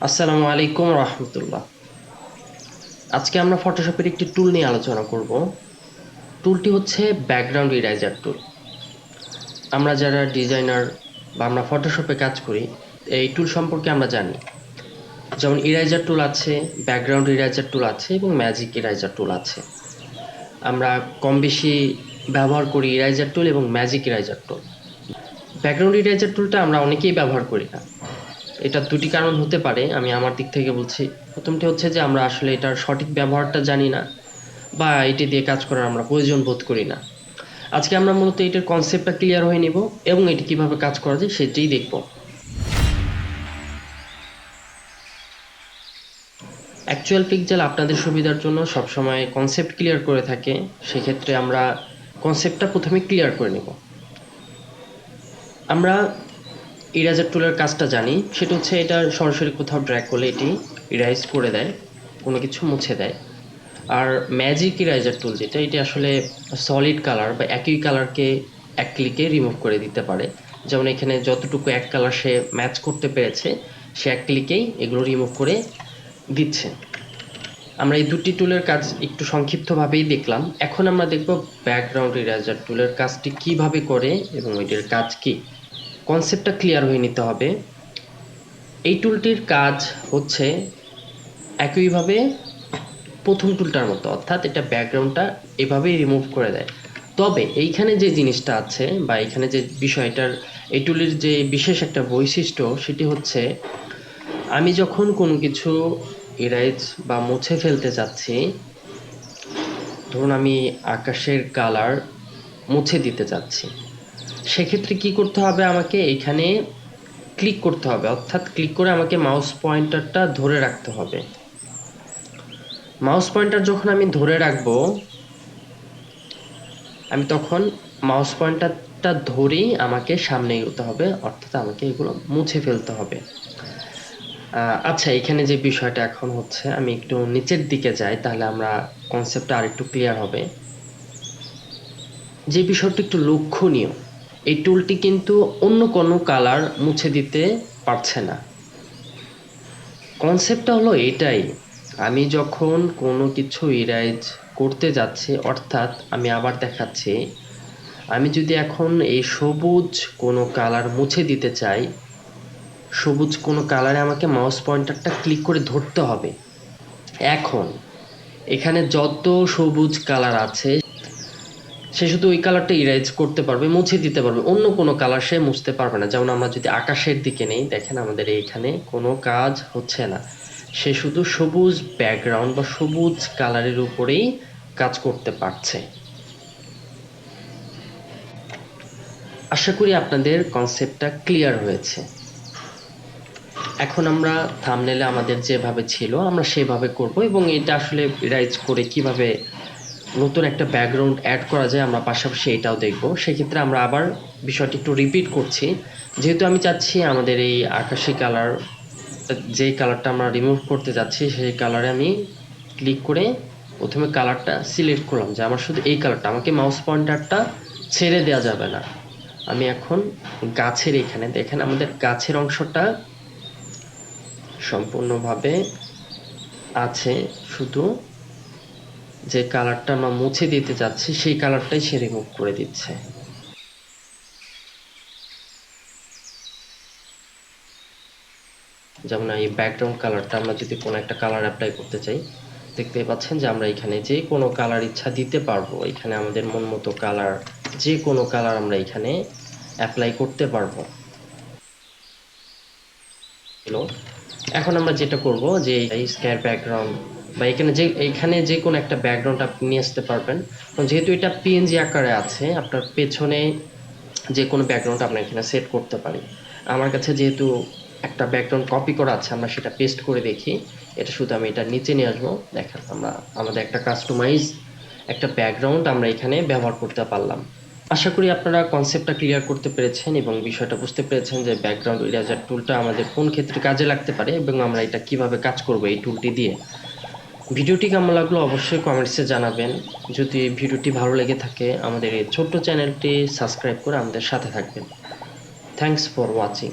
আসসালামু আলাইকুম রহমতুল্লাহ। আজকে আমরা ফটোশপের একটি টুল নিয়ে আলোচনা করব। টুলটি হচ্ছে ব্যাকগ্রাউন্ড ইরেজার টুল। আমরা যারা ডিজাইনার বা আমরা ফটোশপে কাজ করি, এই টুল সম্পর্কে আমরা জানি। যেমন ইরেজার টুল আছে, ব্যাকগ্রাউন্ড ইরেজার টুল আছে এবং ম্যাজিক ইরেজার টুল আছে। আমরা কম বেশি ব্যবহার করি ইরেজার টুল এবং ম্যাজিক ইরেজার টুল। ব্যাকগ্রাউন্ড ইরেজার টুলটা আমরা অনেকেই ব্যবহার করি না। এটা দুটি কারণ হতে পারে, আমি আমার দিক থেকে বলছি। প্রথমটি হচ্ছে যে আমরা আসলে এটার সঠিক ব্যবহারটা জানি না, বা এটি দিয়ে কাজ করার আমরা প্রয়োজন বোধ করি না। আজকে আমরা মূলত এটার কনসেপ্টটা ক্লিয়ার হয়ে নিব এবং এটি কিভাবে কাজ করা যায় সেটাই দেখব। অ্যাকচুয়াল পিক্সেল আপনাদের সুবিধার জন্য সবসময় কনসেপ্ট ক্লিয়ার করে থাকে। সেক্ষেত্রে আমরা কনসেপ্টটা প্রথমে ক্লিয়ার করে নেব। আমরা ইরেজার টুলের কাজটা জানি, সেটা হচ্ছে এটা সরাসরি কোথাও ড্র্যাগ করলে এটি ইরাইজ করে দেয়, কোনো কিছু মুছে দেয়। আর ম্যাজিক ইরেজার টুল যেটা, এটি আসলে সলিড কালার বা একই কালারকে এক ক্লিকে রিমুভ করে দিতে পারে। যেমন এখানে যতটুকু এক কালার সে ম্যাচ করতে পেরেছে, সে এক ক্লিকেই এগুলো রিমুভ করে দিচ্ছে। আমরা এই দুটি টুলের কাজ একটু সংক্ষিপ্তভাবেই দেখলাম। এখন আমরা দেখব ব্যাকগ্রাউন্ড ইরেজার টুলের কাজটি কিভাবে করে এবং এটির কাজ কি। কনসেপ্টটা ক্লিয়ার হয়ে নিতে হবে। এই টুলটির কাজ হচ্ছে একইভাবে প্রথম টুলটার মতো, অর্থাৎ এটা ব্যাকগ্রাউন্ডটা এভাবেই রিমুভ করে দেয়। তবে এইখানে যে জিনিসটা আছে বা এখানে যে বিষয়টার, এই টুলের যে বিশেষ একটা বৈশিষ্ট্য সেটি হচ্ছে, আমি যখন কোনো কিছু ইরেজ বা মুছে ফেলতে চাচ্ছি, ধরুন আমি আকাশের কালার মুছে দিতে চাচ্ছি, সেক্ষেত্রে কি করতে হবে, আমাকে এইখানে ক্লিক করতে হবে, অর্থাৎ ক্লিক করে আমাকে মাউস পয়েন্টারটা ধরে রাখতে হবে। মাউস পয়েন্টার যখন আমি ধরে রাখবো, আমি তখন মাউস পয়েন্টারটা ধরেই আমাকে সামনে এগোতে হবে, অর্থাৎ আমাকে এগুলো মুছে ফেলতে হবে। আচ্ছা, এখানে যে বিষয়টা এখন হচ্ছে, আমি একটু নিচের দিকে যাই, তাহলে আমরা কনসেপ্টটা আরেকটু ক্লিয়ার হবে। যে বিষয়টা একটু লক্ষণীয়, এই টুলটি কিন্তু অন্য কোনো কালার মুছে দিতে পারছে না। কনসেপ্টটা হলো এটাই, আমি যখন কোনো কিছু ইরেজ করতে যাচ্ছি, অর্থাৎ আমি আবার দেখাচ্ছি, আমি যদি এখন এই সবুজ কোনো কালার মুছে দিতে চাই, সবুজ কোনো কালারে আমাকে মাউস পয়েন্টারটা ক্লিক করে ধরতে হবে। এখন এখানে যত সবুজ কালার আছে, সে শুধু ওই কালারটা ইরেজ করতে পারবে, মুছে দিতে পারবে, অন্য কোনো কালার সে মুছতে পারবে না। যেমন আমরা যদি আকাশের দিকে নেই, দেখেন আমাদের এইখানে কোনো কাজ হচ্ছে না, সে শুধু সবুজ ব্যাকগ্রাউন্ড বা সবুজ কালারের উপরেই কাজ করতে পারছে। আশা করি আপনাদের কনসেপ্টটা ক্লিয়ার হয়েছে। এখন আমরা থাম্বনেলে আমাদের যেভাবে ছিল আমরা সেভাবে করব, এবং এটা আসলে রাইজ করে কিভাবে নতুন একটা ব্যাকগ্রাউন্ড অ্যাড করা যায় আমরা পাশাপাশি এটাও দেখব। সেক্ষেত্রে আমরা আবার বিষয়টি একটু রিপিট করছি। যেহেতু আমি চাচ্ছি আমাদের এই আকাশি কালার, যে কালারটা আমরা রিমুভ করতে যাচ্ছি, সেই কালারে আমি ক্লিক করে প্রথমে কালারটা সিলেক্ট করলাম যে আমার শুধু এই কালারটা, আমাকে মাউস পয়েন্টারটা ছেড়ে দেওয়া যাবে না। আমি এখন গাছের এখানে দেখেন আমাদের গাছের অংশটা সম্পূর্ণভাবে আছে, শুধু যে কালারটা আমরা মুছে দিতে যাচ্ছি সেই কালারটাই সে রিমুভ করে দিচ্ছে। যেমন এই ব্যাকগ্রাউন্ড কালারটা আমরা যদি কোনো একটা কালার অ্যাপ্লাই করতে চাই, দেখতে পাচ্ছেন যে আমরা এখানে যে কোনো কালার ইচ্ছা দিতে পারবো। এখানে আমাদের মন মতো কালার, যে কোনো কালার আমরা এখানে অ্যাপ্লাই করতে পারবো। এখন আমরা যেটা করব, যে এই স্কয়ার ব্যাকগ্রাউন্ড বা এখানে যে কোনো একটা ব্যাকগ্রাউন্ড আপনি নিয়ে আসতে পারবেন। যেহেতু এটা পিএনজি আকারে আছে, আপনার পেছনে যে কোনো ব্যাকগ্রাউন্ড আমরা এখানে সেট করতে পারি। আমার কাছে যেহেতু একটা ব্যাকগ্রাউন্ড কপি করা আছে, আমরা সেটা পেস্ট করে দেখি। এটা শুধু আমি এটা নিচে নিয়ে আসবো, দেখেন আমরা আমাদের একটা কাস্টমাইজ একটা ব্যাকগ্রাউন্ড আমরা এখানে ব্যবহার করতে পারলাম। আশা করি আপনারা কনসেপ্টটা ক্লিয়ার করতে পেরেছেন এবং বিষয়টা বুঝতে পেরেছেন যে ব্যাকগ্রাউন্ড ইরেজার টুলটা আমাদের কোন ক্ষেত্রে কাজে লাগতে পারে এবং আমরা এটা কিভাবে কাজ করব এই টুলটি দিয়ে। ভিডিওটি কেমন লাগলো অবশ্যই কমেন্টসে জানাবেন। যদি ভিডিওটি ভালো লেগে থাকে আমাদের এই ছোট্ট চ্যানেলটি সাবস্ক্রাইব করে আমাদের সাথে থাকবেন। Thanks for watching.